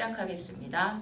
시작하겠습니다.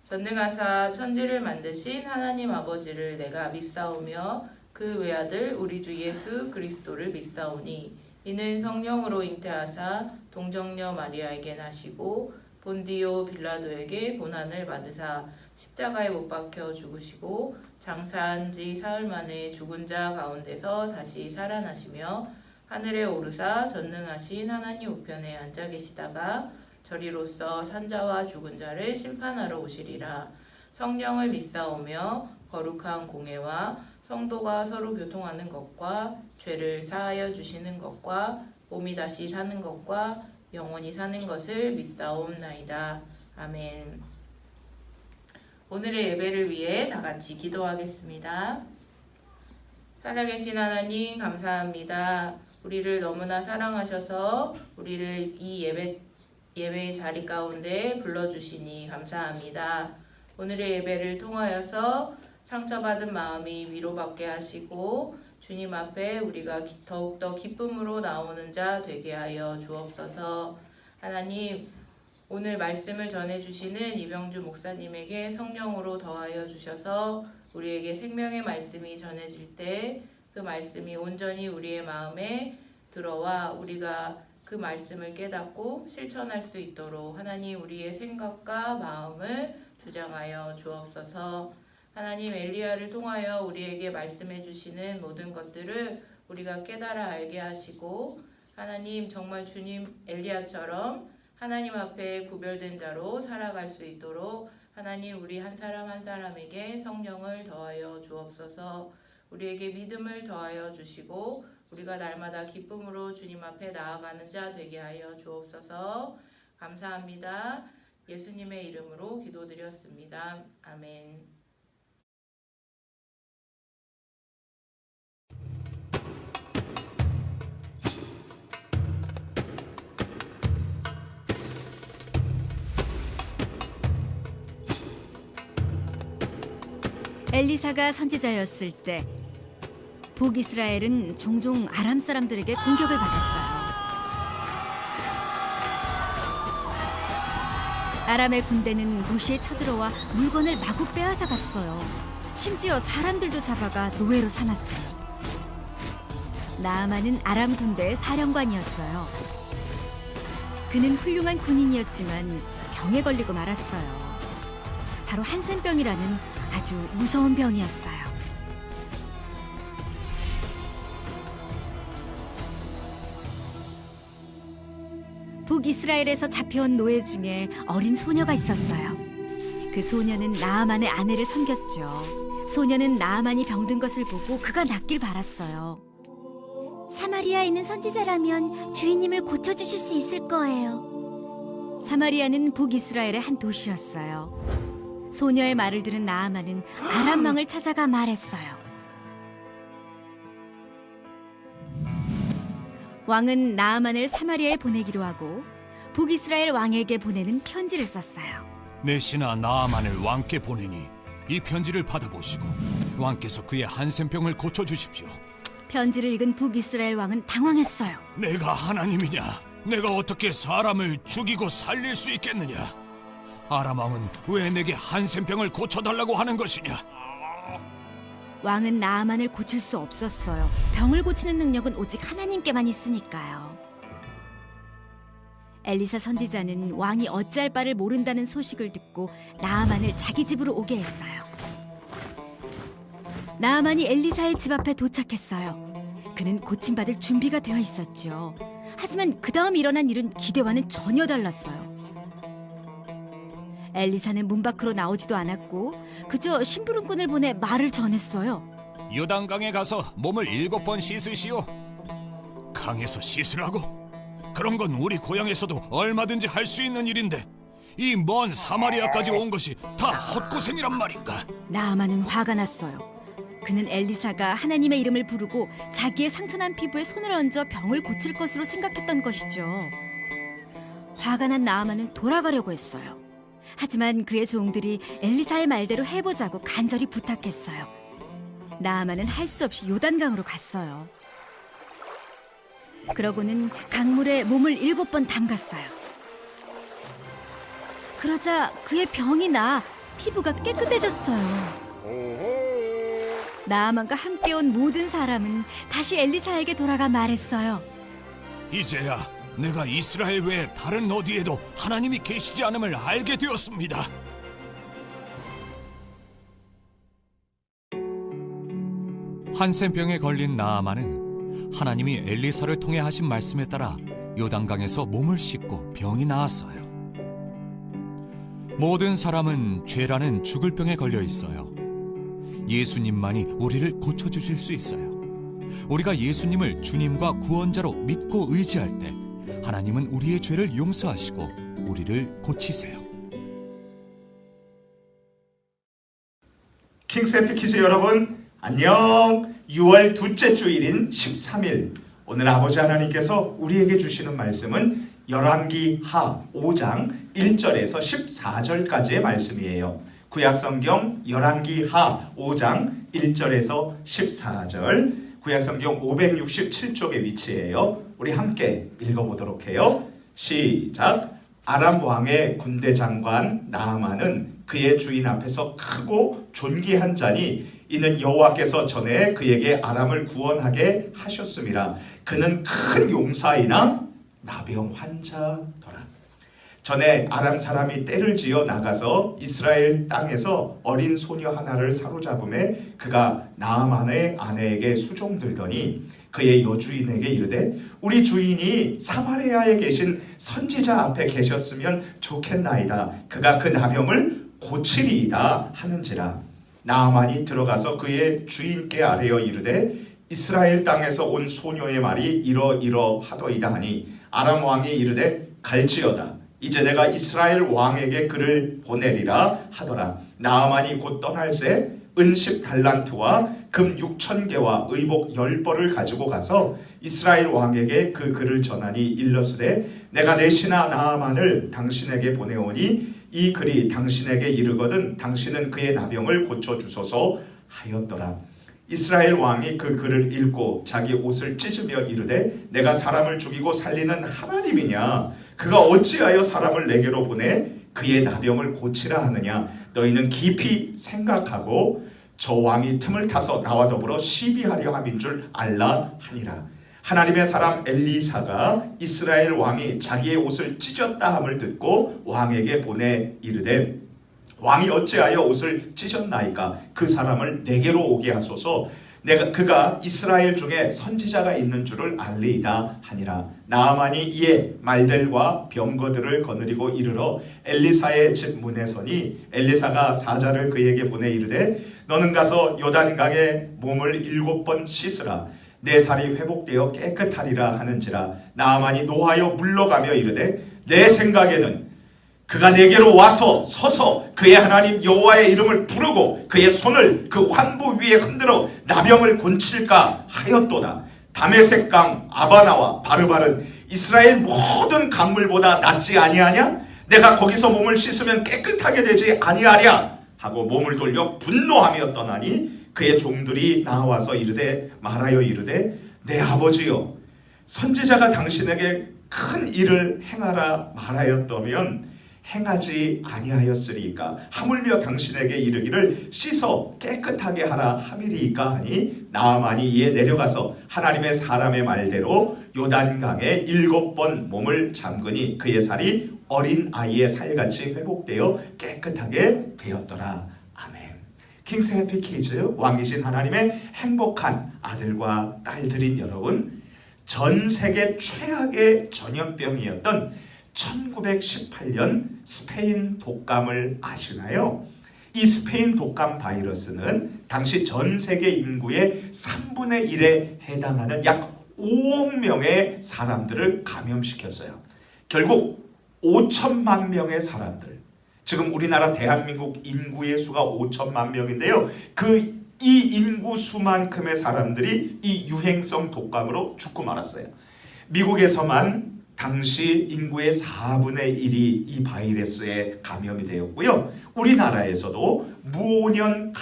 전능하사 천지를 만드신 하나님 아버지를 내가 믿사오며 그 외아들 우리 주 예수 그리스도를 믿사오니 이는 성령으로 잉태하사 동정녀 마리아에게 나시고 본디오 빌라도에게 고난을 받으사 십자가에 못 박혀 죽으시고 장사한 지 사흘 만에 죽은 자 가운데서 다시 살아나시며 하늘에 오르사 전능하신 하나님 우편에 앉아 계시다가 저리로서 산자와 죽은 자를 심판하러 오시리라. 성령을 믿사오며 거룩한 공회와 성도가 서로 교통하는 것과 죄를 사하여 주시는 것과 몸이 다시 사는 것과 영원히 사는 것을 믿사옵나이다. 아멘. 오늘의 예배를 위해 다 같이 기도하겠습니다. 살아계신 하나님 감사합니다. 우리를 너무나 사랑하셔서 우리를 이 예배의 자리 가운데 불러주시니 감사합니다. 오늘의 예배를 통하여서 상처받은 마음이 위로받게 하시고 주님 앞에 우리가 더욱더 기쁨으로 나오는 자 되게 하여 주옵소서. 하나님, 오늘 말씀을 전해주시는 이병주 목사님에게 성령으로 더하여 주셔서 우리에게 생명의 말씀이 전해질 때 그 말씀이 온전히 우리의 마음에 들어와 우리가 그 말씀을 깨닫고 실천할 수 있도록 하나님 우리의 생각과 마음을 주장하여 주옵소서. 하나님, 엘리야를 통하여 우리에게 말씀해 주시는 모든 것들을 우리가 깨달아 알게 하시고 하나님 정말 주님 엘리야처럼 하나님 앞에 구별된 자로 살아갈 수 있도록 하나님 우리 한 사람 한 사람에게 성령을 더하여 주옵소서. 우리에게 믿음을 더하여 주시고 우리가 날마다 기쁨으로 주님 앞에 나아가는 자 되게 하여 주옵소서. 감사합니다. 예수님의 이름으로 기도드렸습니다. 아멘. 엘리사가 선지자였을 때 북이스라엘은 종종 아람 사람들에게 공격을 받았어요. 아람의 군대는 도시에 쳐들어와 물건을 마구 빼앗아 갔어요. 심지어 사람들도 잡아가 노예로 삼았어요. 나아만은 아람 군대의 사령관이었어요. 그는 훌륭한 군인이었지만 병에 걸리고 말았어요. 바로 한센병이라는 아주 무서운 병이었어요. 북이스라엘에서 잡혀온 노예 중에 어린 소녀가 있었어요. 그 소녀는 나아만의 아내를 섬겼죠. 소녀는 나아만이 병든 것을 보고 그가 낫길 바랐어요. 사마리아에 있는 선지자라면 주인님을 고쳐주실 수 있을 거예요. 사마리아는 북이스라엘의 한 도시였어요. 소녀의 말을 들은 나아만은 아람 왕을 찾아가 말했어요. 왕은 나아만을 사마리아에 보내기로 하고 북이스라엘 왕에게 보내는 편지를 썼어요. 내 신하 나아만을 왕께 보내니 이 편지를 받아보시고 왕께서 그의 한센병을 고쳐주십시오. 편지를 읽은 북이스라엘 왕은 당황했어요. 내가 하나님이냐? 내가 어떻게 사람을 죽이고 살릴 수 있겠느냐? 아람 왕은 왜 내게 한센병을 고쳐달라고 하는 것이냐? 왕은 나아만을 고칠 수 없었어요. 병을 고치는 능력은 오직 하나님께만 있으니까요. 엘리사 선지자는 왕이 어찌할 바를 모른다는 소식을 듣고 나아만을 자기 집으로 오게 했어요. 나아만이 엘리사의 집 앞에 도착했어요. 그는 고침받을 준비가 되어 있었죠. 하지만 그 다음 일어난 일은 기대와는 전혀 달랐어요. 엘리사는 문 밖으로 나오지도 않았고 그저 심부름꾼을 보내 말을 전했어요. 요단강에 가서 몸을 7번 씻으시오. 강에서 씻으라고? 그런 건 우리 고향에서도 얼마든지 할 수 있는 일인데 이 먼 사마리아까지 온 것이 다 헛고생이란 말인가? 나아만은 화가 났어요. 그는 엘리사가 하나님의 이름을 부르고 자기의 상처난 피부에 손을 얹어 병을 고칠 것으로 생각했던 것이죠. 화가 난 나아만은 돌아가려고 했어요. 하지만 그의 종들이 엘리사의 말대로 해보자고 간절히 부탁했어요. 나아만은 할 수 없이 요단강으로 갔어요. 그러고는 강물에 몸을 7번 담갔어요. 그러자 그의 병이 나 피부가 깨끗해졌어요. 나아만과 함께 온 모든 사람은 다시 엘리사에게 돌아가 말했어요. 이제야 내가 이스라엘 외에 다른 어디에도 하나님이 계시지 않음을 알게 되었습니다. 한센병에 걸린 나아만은 하나님이 엘리사를 통해 하신 말씀에 따라 요단강에서 몸을 씻고 병이 나았어요. 모든 사람은 죄라는 죽을 병에 걸려 있어요. 예수님만이 우리를 고쳐주실 수 있어요. 우리가 예수님을 주님과 구원자로 믿고 의지할 때 하나님은 우리의 죄를 용서하시고 우리를 고치세요. 킹스해피 키즈 여러분, 안녕. 6월 둘째 주일인 13일, 오늘 아버지 하나님께서 우리에게 주시는 말씀은 열왕기하 5장 1절에서 14절까지의 말씀이에요. 구약성경 열왕기하 5장 1절에서 14절, 구약성경 567쪽에 위치해요. 우리 함께 읽어보도록 해요. 시작. 아람 왕의 군대 장관 나아만은 그의 주인 앞에서 크고 존귀한 자니 이는 여호와께서 전에 그에게 아람을 구원하게 하셨음이라. 그는 큰 용사이나 나병 환자더라. 전에 아람 사람이 떼를 지어 나가서 이스라엘 땅에서 어린 소녀 하나를 사로잡음에 그가 나아만의 아내에게 수종들더니 그의 여주인에게 이르되 우리 주인이 사마리아에 계신 선지자 앞에 계셨으면 좋겠나이다. 그가 그 나병을 고치리이다 하는지라. 나아만이 들어가서 그의 주인께 아뢰어 이르되 이스라엘 땅에서 온 소녀의 말이 이러이러하더이다 하니 아람 왕이 이르되 갈지어다. 이제 내가 이스라엘 왕에게 그를 보내리라 하더라. 나아만이 곧 떠날새 은 10달란트와 금 6,000개와 의복 10벌을 가지고 가서 이스라엘 왕에게 그 글을 전하니 일러스되 내가 내 신하 나아만을 당신에게 보내오니 이 글이 당신에게 이르거든 당신은 그의 나병을 고쳐주소서 하였더라. 이스라엘 왕이 그 글을 읽고 자기 옷을 찢으며 이르되 내가 사람을 죽이고 살리는 하나님이냐? 그가 어찌하여 사람을 내게로 보내 그의 나병을 고치라 하느냐? 너희는 깊이 생각하고 저 왕이 틈을 타서 나와 더불어 시비하려 함인 줄 알라 하니라. 하나님의 사람 엘리사가 이스라엘 왕이 자기의 옷을 찢었다 함을 듣고 왕에게 보내 이르되 왕이 어찌하여 옷을 찢었나이까? 그 사람을 내게로 오게 하소서. 그가 이스라엘 중에 선지자가 있는 줄을 알리이다 하니라. 나아만이 이에 말들과 병거들을 거느리고 이르러 엘리사의 집 문에 서니 엘리사가 사자를 그에게 보내 이르되 너는 가서 요단강에 몸을 7번 씻으라. 내 살이 회복되어 깨끗하리라 하는지라. 나아만이 노하여 물러가며 이르되 내 생각에는 그가 내게로 와서 서서 그의 하나님 여호와의 이름을 부르고 그의 손을 그 환부 위에 흔들어 나병을 고칠까 하였도다. 다메섹강 아바나와 바르바른 이스라엘 모든 강물보다 낫지 아니하냐? 내가 거기서 몸을 씻으면 깨끗하게 되지 아니하랴 하고 몸을 돌려 분노하며 떠나니 그의 종들이 나와서 말하여 이르되 내 아버지여 선지자가 당신에게 큰 일을 행하라 말하였다면 행하지 아니하였으리까? 하물며 당신에게 이르기를 씻어 깨끗하게 하라 함이리까 하니 나아만이 이에 내려가서 하나님의 사람의 말대로 요단강에 7번 몸을 잠그니 그의 살이 어린 아이의 살같이 회복되어 깨끗하게 되었더라. 아멘. 킹스 해피 키즈, 왕이신 하나님의 행복한 아들과 딸들인 여러분, 전 세계 최악의 전염병이었던 1918년 스페인 독감을 아시나요? 이 스페인 독감 바이러스는 당시 전 세계 인구의 3분의 1에 해당하는 약 5억 명의 사람들을 감염시켰어요. 결국 5천만 명의 사람들, 지금 우리나라 대한민국 인구의 수가 5천만 명인데요. 이 인구 수만큼의 사람들이 이 유행성 독감으로 죽고 말았어요. 미국에서만 당시 인구의 4분의 1이 이 바이러스에 감염이 되었고요. 우리나라에서도 무오년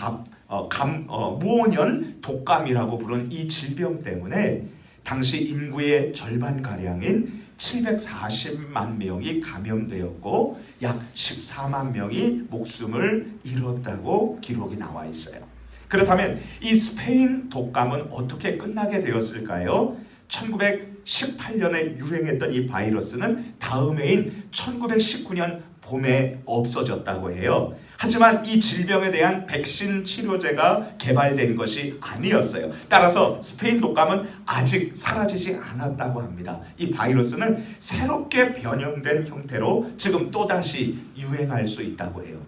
독감이라고 부른 이 질병 때문에 당시 인구의 절반가량인 740만 명이 감염되었고 약 14만 명이 목숨을 잃었다고 기록이 나와 있어요. 그렇다면 이 스페인 독감은 어떻게 끝나게 되었을까요? 1918년에 유행했던 이 바이러스는 다음해인 1919년 봄에 없어졌다고 해요. 하지만 이 질병에 대한 백신 치료제가 개발된 것이 아니었어요. 따라서 스페인 독감은 아직 사라지지 않았다고 합니다. 이 바이러스는 새롭게 변형된 형태로 지금 또다시 유행할 수 있다고 해요.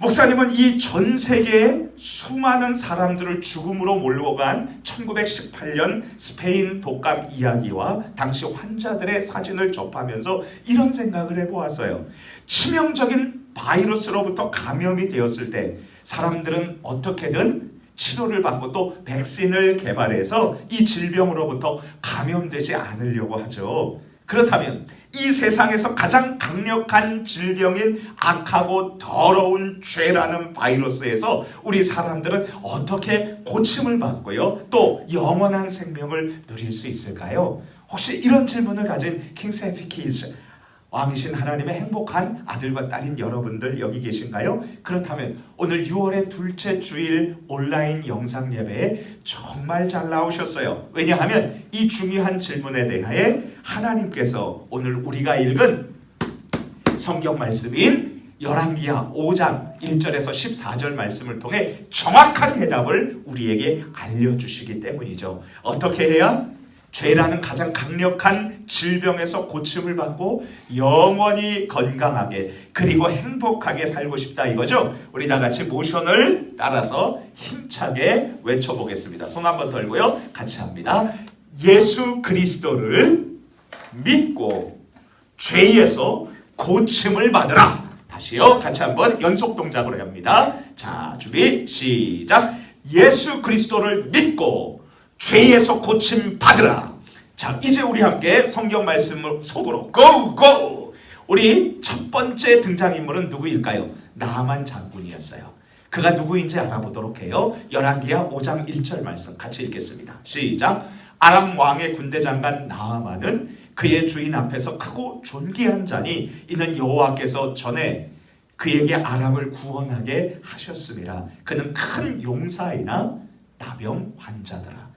목사님은 이 전 세계의 수많은 사람들을 죽음으로 몰고 간 1918년 스페인 독감 이야기와 당시 환자들의 사진을 접하면서 이런 생각을 해보았어요. 치명적인 바이러스로부터 감염이 되었을 때 사람들은 어떻게든 치료를 받고 또 백신을 개발해서 이 질병으로부터 감염되지 않으려고 하죠. 그렇다면 이 세상에서 가장 강력한 질병인 악하고 더러운 죄라는 바이러스에서 우리 사람들은 어떻게 고침을 받고요, 또 영원한 생명을 누릴 수 있을까요? 혹시 이런 질문을 가진 킹스 해피 키즈, 왕이신 하나님의 행복한 아들과 딸인 여러분들 여기 계신가요? 그렇다면 오늘 6월의 둘째 주일 온라인 영상 예배에 정말 잘 나오셨어요. 왜냐하면 이 중요한 질문에 대하여 하나님께서 오늘 우리가 읽은 성경 말씀인 열왕기하 5장 1절에서 14절 말씀을 통해 정확한 해답을 우리에게 알려주시기 때문이죠. 어떻게 해야 죄라는 가장 강력한 질병에서 고침을 받고 영원히 건강하게 그리고 행복하게 살고 싶다 이거죠. 우리 다 같이 모션을 따라서 힘차게 외쳐보겠습니다. 손 한번 들고요, 같이 합니다. 예수 그리스도를 믿고 죄에서 고침을 받으라. 다시요, 같이 한번 연속 동작으로 합니다. 자, 준비 시작. 예수 그리스도를 믿고 죄에서 고침 받으라. 자, 이제 우리 함께 성경 말씀을 속으로 고고. 우리 첫 번째 등장인물은 누구일까요? 나아만 장군이었어요. 그가 누구인지 알아보도록 해요. 열왕기하 5장 1절 말씀 같이 읽겠습니다. 시작. 아람 왕의 군대 장관 나아만은 그의 주인 앞에서 크고 존귀한 자니 이는 여호와께서 전에 그에게 아람을 구원하게 하셨음이라. 그는 큰 용사이나 나병 환자더라.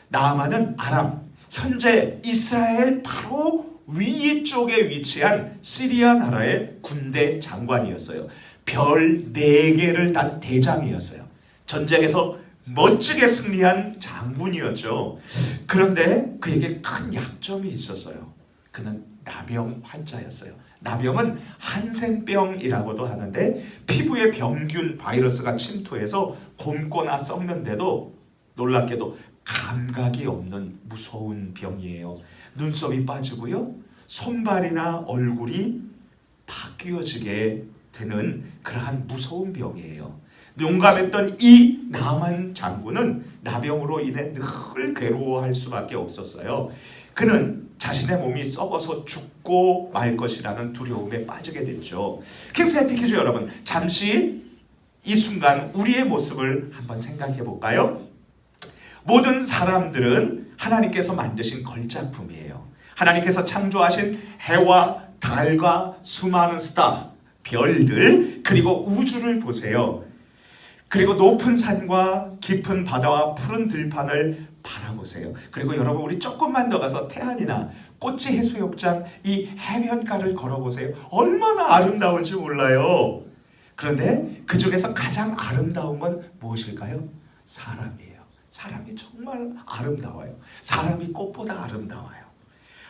나아만은 아람, 현재 이스라엘 바로 위쪽에 위치한 시리아 나라의 군대 장관이었어요. 별 4개를 단 대장이었어요. 전쟁에서 멋지게 승리한 장군이었죠. 그런데 그에게 큰 약점이 있었어요. 그는 나병 환자였어요. 나병은 한센병이라고도 하는데 피부에 병균 바이러스가 침투해서 곰거나 썩는데도 놀랍게도 감각이 없는 무서운 병이에요. 눈썹이 빠지고요, 손발이나 얼굴이 바뀌어지게 되는 그러한 무서운 병이에요. 용감했던 이 나만 장군은 나병으로 인해 늘 괴로워할 수밖에 없었어요. 그는 자신의 몸이 썩어서 죽고 말 것이라는 두려움에 빠지게 됐죠. 킹스 해피 키즈 여러분, 잠시 이 순간 우리의 모습을 한번 생각해 볼까요? 모든 사람들은 하나님께서 만드신 걸작품이에요. 하나님께서 창조하신 해와 달과 수많은 스타, 별들, 그리고 우주를 보세요. 그리고 높은 산과 깊은 바다와 푸른 들판을 바라보세요. 그리고 여러분, 우리 조금만 더 가서 태안이나 꼬치 해수욕장 이 해변가를 걸어보세요. 얼마나 아름다운지 몰라요. 그런데 그 중에서 가장 아름다운 건 무엇일까요? 사람이에요. 사람이 정말 아름다워요. 사람이 꽃보다 아름다워요.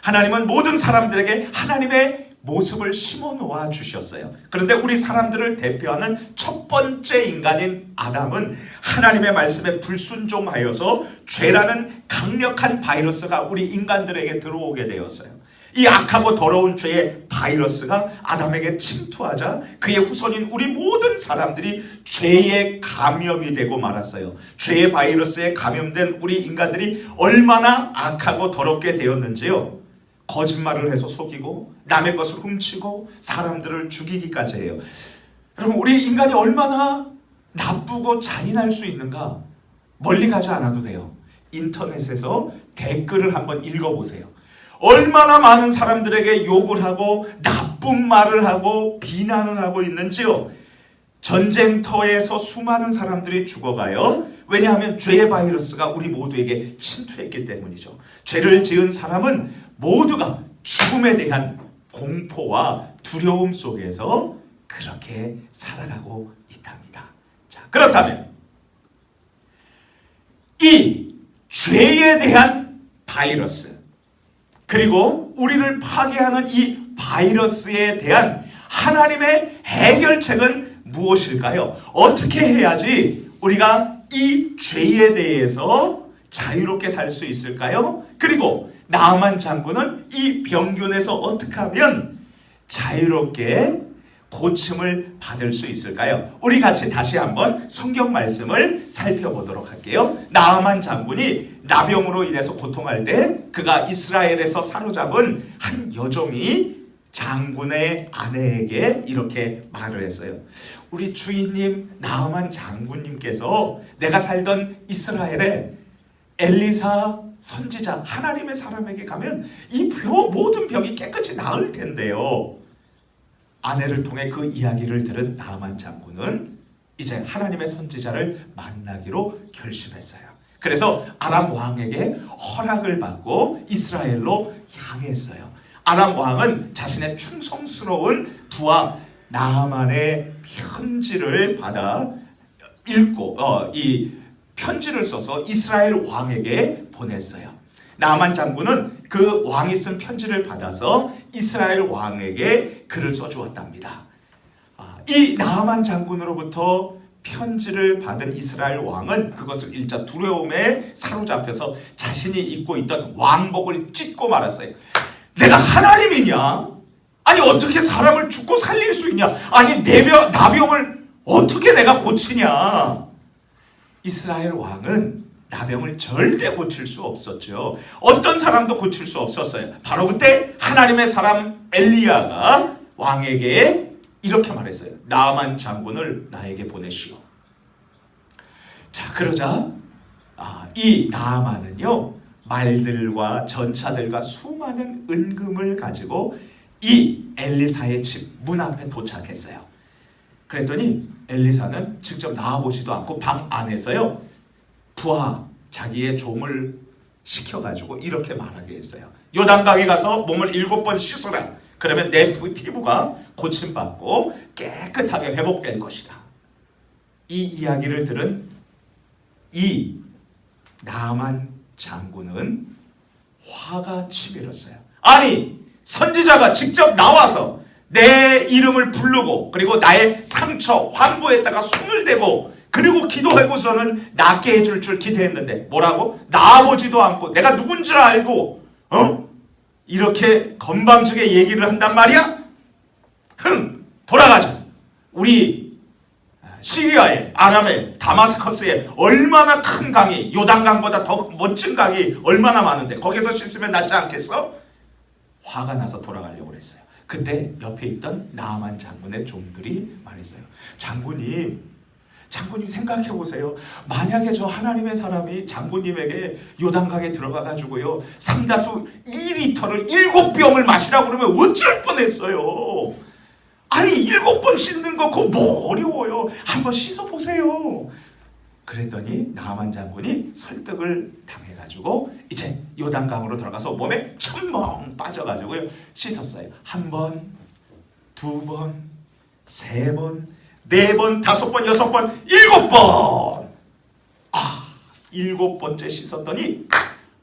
하나님은 모든 사람들에게 하나님의 모습을 심어 놓아 주셨어요. 그런데 우리 사람들을 대표하는 첫 번째 인간인 아담은 하나님의 말씀에 불순종하여서 죄라는 강력한 바이러스가 우리 인간들에게 들어오게 되었어요. 이 악하고 더러운 죄의 바이러스가 아담에게 침투하자 그의 후손인 우리 모든 사람들이 죄에 감염이 되고 말았어요. 죄의 바이러스에 감염된 우리 인간들이 얼마나 악하고 더럽게 되었는지요. 거짓말을 해서 속이고 남의 것을 훔치고 사람들을 죽이기까지 해요. 여러분, 우리 인간이 얼마나 나쁘고 잔인할 수 있는가? 멀리 가지 않아도 돼요. 인터넷에서 댓글을 한번 읽어보세요. 얼마나 많은 사람들에게 욕을 하고 나쁜 말을 하고 비난을 하고 있는지요. 전쟁터에서 수많은 사람들이 죽어가요. 왜냐하면 죄의 바이러스가 우리 모두에게 침투했기 때문이죠. 죄를 지은 사람은 모두가 죽음에 대한 공포와 두려움 속에서 그렇게 살아가고 있답니다. 자, 그렇다면 이 죄에 대한 바이러스, 그리고 우리를 파괴하는 이 바이러스에 대한 하나님의 해결책은 무엇일까요? 어떻게 해야지 우리가 이 죄에 대해서 자유롭게 살 수 있을까요? 그리고 나아만 장군은 이 병균에서 어떻게 하면 자유롭게 고침을 받을 수 있을까요? 우리 같이 다시 한번 성경 말씀을 살펴보도록 할게요. 나아만 장군이 나병으로 인해서 고통할 때 그가 이스라엘에서 사로잡은 한 여종이 장군의 아내에게 이렇게 말을 했어요. 우리 주인님 나아만 장군님께서 내가 살던 이스라엘에 엘리사 선지자 하나님의 사람에게 가면 이 모든 병이 깨끗이 나을 텐데요. 아내를 통해 그 이야기를 들은 나아만 장군은 이제 하나님의 선지자를 만나기로 결심했어요. 그래서 아람 왕에게 허락을 받고 이스라엘로 향했어요. 아람 왕은 자신의 충성스러운 부하 나아만의 편지를 받아 읽고 이 편지를 써서 이스라엘 왕에게 보냈어요. 나아만 장군은 그 왕이 쓴 편지를 받아서 이스라엘 왕에게 글을 써주었답니다. 이 나아만 장군으로부터 편지를 받은 이스라엘 왕은 그것을 읽자 두려움에 사로잡혀서 자신이 입고 있던 왕복을 찢고 말았어요. 내가 하나님이냐? 아니 어떻게 사람을 죽고 살릴 수 있냐? 아니 나병을 어떻게 내가 고치냐? 이스라엘 왕은 나병을 절대 고칠 수 없었죠. 어떤 사람도 고칠 수 없었어요. 바로 그때 하나님의 사람 엘리야가 왕에게 이렇게 말했어요. 나아만 장군을 나에게 보내시오. 자, 그러자 이 나아만은요 말들과 전차들과 수많은 은금을 가지고 이 엘리사의 집 문 앞에 도착했어요. 그랬더니 엘리사는 직접 나와보지도 않고 방 안에서요 부하 자기의 종을 시켜가지고 이렇게 말하게 했어요. 요단강에 가서 몸을 7번 씻어라. 그러면 내 피부가 고침받고 깨끗하게 회복될 것이다. 이 이야기를 들은 이 나아만 장군은 화가 치밀었어요. 아니 선지자가 직접 나와서 내 이름을 부르고 그리고 나의 상처 환부에다가 손을 대고 그리고 기도하고서는 낫게 해줄 줄 기대했는데 뭐라고? 나아보지도 않고 내가 누군지 알고 이렇게 건방지게 얘기를 한단 말이야? 돌아가자. 우리 시리아에 아람에 다마스커스에 얼마나 큰 강이 요단강보다 더 멋진 강이 얼마나 많은데 거기서 씻으면 낫지 않겠어? 화가 나서 돌아가려고 그랬어요. 그때 옆에 있던 나아만 장군의 종들이 말했어요. 장군님 생각해 보세요. 만약에 저 하나님의 사람이 장군님에게 요단강에 들어가가지고요 3다수 2리터를 7병을 마시라고 그러면 어쩔 뻔했어요. 아니 7번 씻는 거 그거 뭐 어려워요. 한번 씻어보세요. 그랬더니 나아만 장군이 설득을 당해가지고 이제 요단강으로 들어가서 몸에 첨벙 빠져가지고요 씻었어요. 1번, 2번, 3번, 4번, 5번, 6번, 7번. 7번째 씻었더니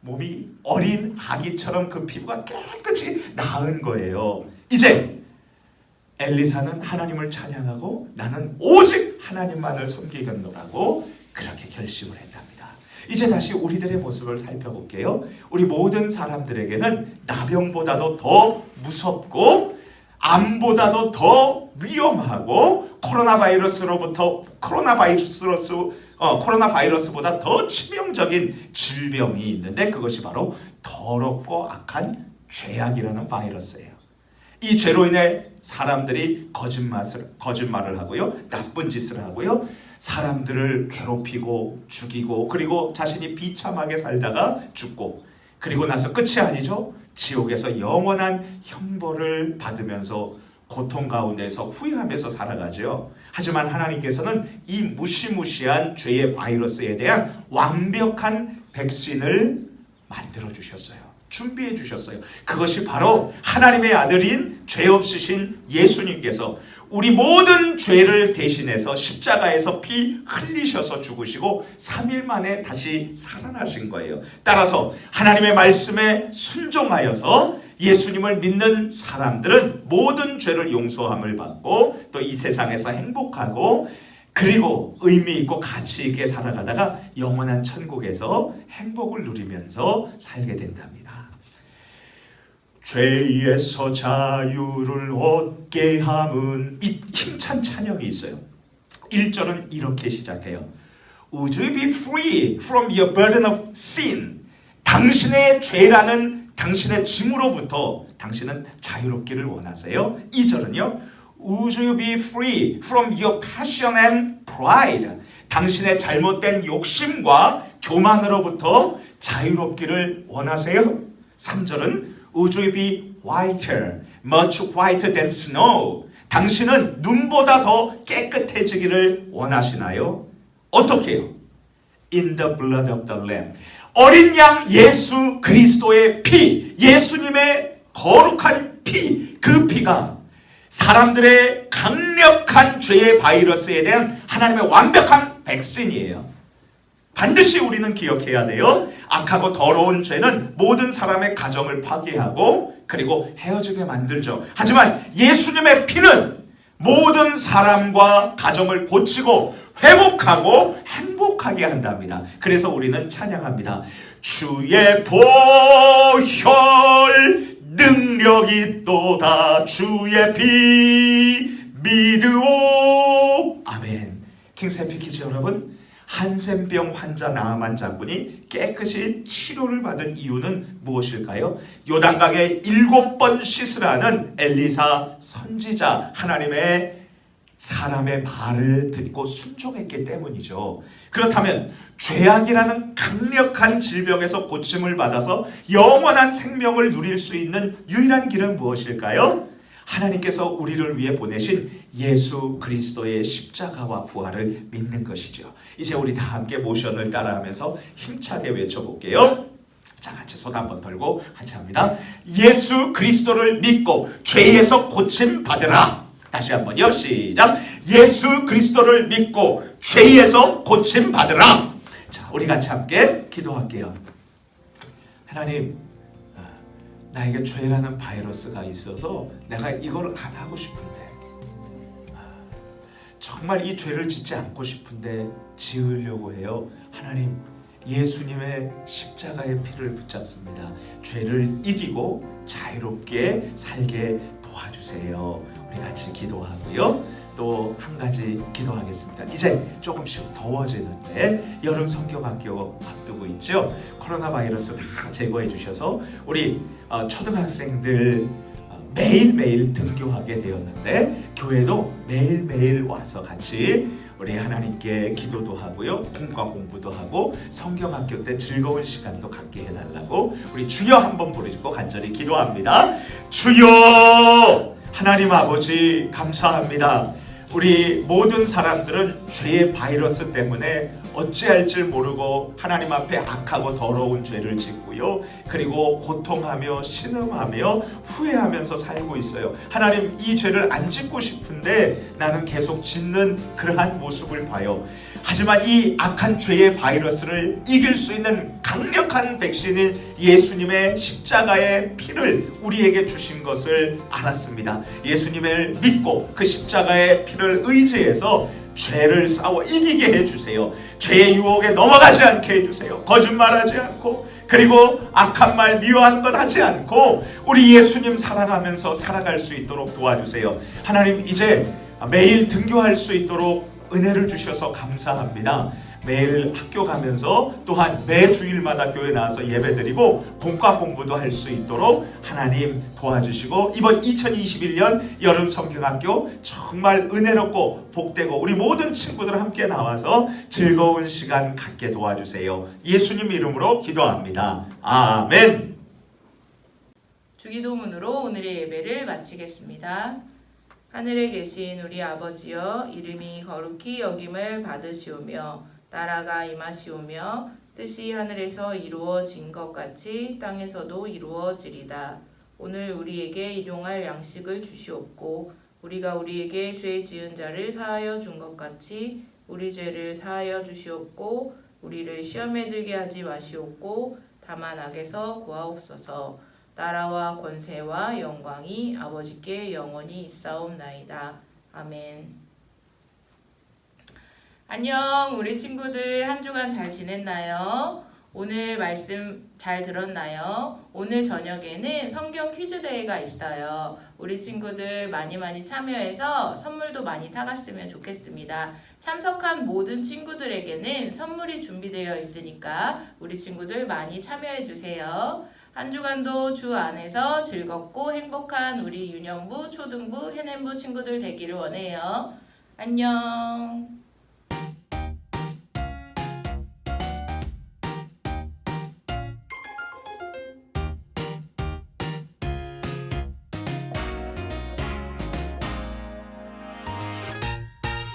몸이 어린 아기처럼 그 피부가 깨끗이 나은 거예요. 이제 엘리사는 하나님을 찬양하고 나는 오직 하나님만을 섬기겠노라고 그렇게 결심을 했답니다. 이제 다시 우리들의 모습을 살펴볼게요. 우리 모든 사람들에게는 나병보다도 더 무섭고 암보다도 더 위험하고 코로나 바이러스보다 더 치명적인 질병이 있는데 그것이 바로 더럽고 악한 죄악이라는 바이러스예요. 이 죄로 인해 사람들이 거짓말을 하고요, 나쁜 짓을 하고요, 사람들을 괴롭히고 죽이고 그리고 자신이 비참하게 살다가 죽고 그리고 나서 끝이 아니죠. 지옥에서 영원한 형벌을 받으면서 고통 가운데서 후회하면서 살아가죠. 하지만 하나님께서는 이 무시무시한 죄의 바이러스에 대한 완벽한 백신을 만들어 주셨어요. 준비해 주셨어요. 그것이 바로 하나님의 아들인 죄 없으신 예수님께서 우리 모든 죄를 대신해서 십자가에서 피 흘리셔서 죽으시고 3일 만에 다시 살아나신 거예요. 따라서 하나님의 말씀에 순종하여서 예수님을 믿는 사람들은 모든 죄를 용서함을 받고 또 이 세상에서 행복하고 그리고 의미 있고 가치 있게 살아가다가 영원한 천국에서 행복을 누리면서 살게 된답니다. 죄에서 자유를 얻게 함은 이 힘찬 찬양이 있어요. 1절은 이렇게 시작해요. Would you be free from your burden of sin? 당신의 죄라는 당신의 짐으로부터 당신은 자유롭기를 원하세요. 2절은요. Would you be free from your passion and pride? 당신의 잘못된 욕심과 교만으로부터 자유롭기를 원하세요. 3절은 Would you be whiter, much whiter than snow? 당신은 눈보다 더 깨끗해지기를 원하시나요? 어떻게 해요? In the blood of the Lamb. 어린 양 예수 그리스도의 피, 예수님의 거룩한 피, 그 피가 사람들의 강력한 죄의 바이러스에 대한 하나님의 완벽한 백신이에요. 반드시 우리는 기억해야 돼요. 악하고 더러운 죄는 모든 사람의 가정을 파괴하고 그리고 헤어지게 만들죠. 하지만 예수님의 피는 모든 사람과 가정을 고치고 회복하고 행복하게 한답니다. 그래서 우리는 찬양합니다. 주의 보혈 능력이 또다 주의 피 믿으오. 아멘. 킹세피키즈 여러분, 한센병 환자 나아만 장군이 깨끗이 치료를 받은 이유는 무엇일까요? 요단강에 7번 씻으라는 엘리사 선지자 하나님의 사람의 말을 듣고 순종했기 때문이죠. 그렇다면 죄악이라는 강력한 질병에서 고침을 받아서 영원한 생명을 누릴 수 있는 유일한 길은 무엇일까요? 하나님께서 우리를 위해 보내신 예수 그리스도의 십자가와 부활을 믿는 것이죠. 이제 우리 다 함께 모션을 따라하면서 힘차게 외쳐볼게요. 자, 같이 손 한번 들고 같이 합니다. 예수 그리스도를 믿고 죄에서 고침 받으라. 다시 한번요. 시작. 예수 그리스도를 믿고 죄에서 고침 받으라. 자, 우리 같이 함께 기도할게요. 하나님, 나에게 죄라는 바이러스가 있어서 내가 이걸 안 하고 싶은데, 정말 이 죄를 짓지 않고 싶은데 지으려고 해요. 하나님, 예수님의 십자가의 피를 붙잡습니다. 죄를 이기고 자유롭게 살게 도와주세요. 우리 같이 기도하고요. 또 한 가지 기도하겠습니다. 이제 조금씩 더워지는데 여름 성경학교 앞두고 있죠. 코로나 바이러스 다 제거해 주셔서 우리 초등학생들 매일매일 등교하게 되었는데 교회도 매일매일 와서 같이 우리 하나님께 기도도 하고요. 공과 공부도 하고 성경학교 때 즐거운 시간도 갖게 해달라고 우리 주여 한번 부르시고 간절히 기도합니다. 주여! 하나님 아버지 감사합니다. 우리 모든 사람들은 죄의 바이러스 때문에 어찌할 줄 모르고 하나님 앞에 악하고 더러운 죄를 짓고요. 그리고 고통하며 신음하며 후회하면서 살고 있어요. 하나님, 이 죄를 안 짓고 싶은데 나는 계속 짓는 그러한 모습을 봐요. 하지만 이 악한 죄의 바이러스를 이길 수 있는 강력한 백신인 예수님의 십자가의 피를 우리에게 주신 것을 알았습니다. 예수님을 믿고 그 십자가의 피를 의지해서 죄를 싸워 이기게 해주세요. 죄의 유혹에 넘어가지 않게 해주세요. 거짓말하지 않고 그리고 악한 말 미워하는 것 하지 않고 우리 예수님 사랑하면서 살아갈 수 있도록 도와주세요. 하나님, 이제 매일 등교할 수 있도록 은혜를 주셔서 감사합니다. 매일 학교 가면서 또한 매 주일마다 교회 나와서 예배드리고 공과 공부도 할 수 있도록 하나님 도와주시고 이번 2021년 여름 성경학교 정말 은혜롭고 복되고 우리 모든 친구들 함께 나와서 즐거운 시간 갖게 도와주세요. 예수님 이름으로 기도합니다. 아멘. 주기도문으로 오늘의 예배를 마치겠습니다. 하늘에 계신 우리 아버지여, 이름이 거룩히 여김을 받으시오며 나라가 임하시오며 뜻이 하늘에서 이루어진 것 같이 땅에서도 이루어지리다. 오늘 우리에게 일용할 양식을 주시옵고 우리가 우리에게 죄 지은 자를 사하여 준 것 같이 우리 죄를 사하여 주시옵고 우리를 시험에 들게 하지 마시옵고 다만 악에서 구하옵소서. 나라와 권세와 영광이 아버지께 영원히 있사옵나이다. 아멘. 안녕, 우리 친구들 한 주간 잘 지냈나요? 오늘 말씀 잘 들었나요? 오늘 저녁에는 성경 퀴즈 대회가 있어요. 우리 친구들 많이 참여해서 선물도 많이 타갔으면 좋겠습니다. 참석한 모든 친구들에게는 선물이 준비되어 있으니까 우리 친구들 많이 참여해 주세요. 한 주간도 주 안에서 즐겁고 행복한 우리 유년부, 초등부, 해냄부 친구들 되기를 원해요. 안녕.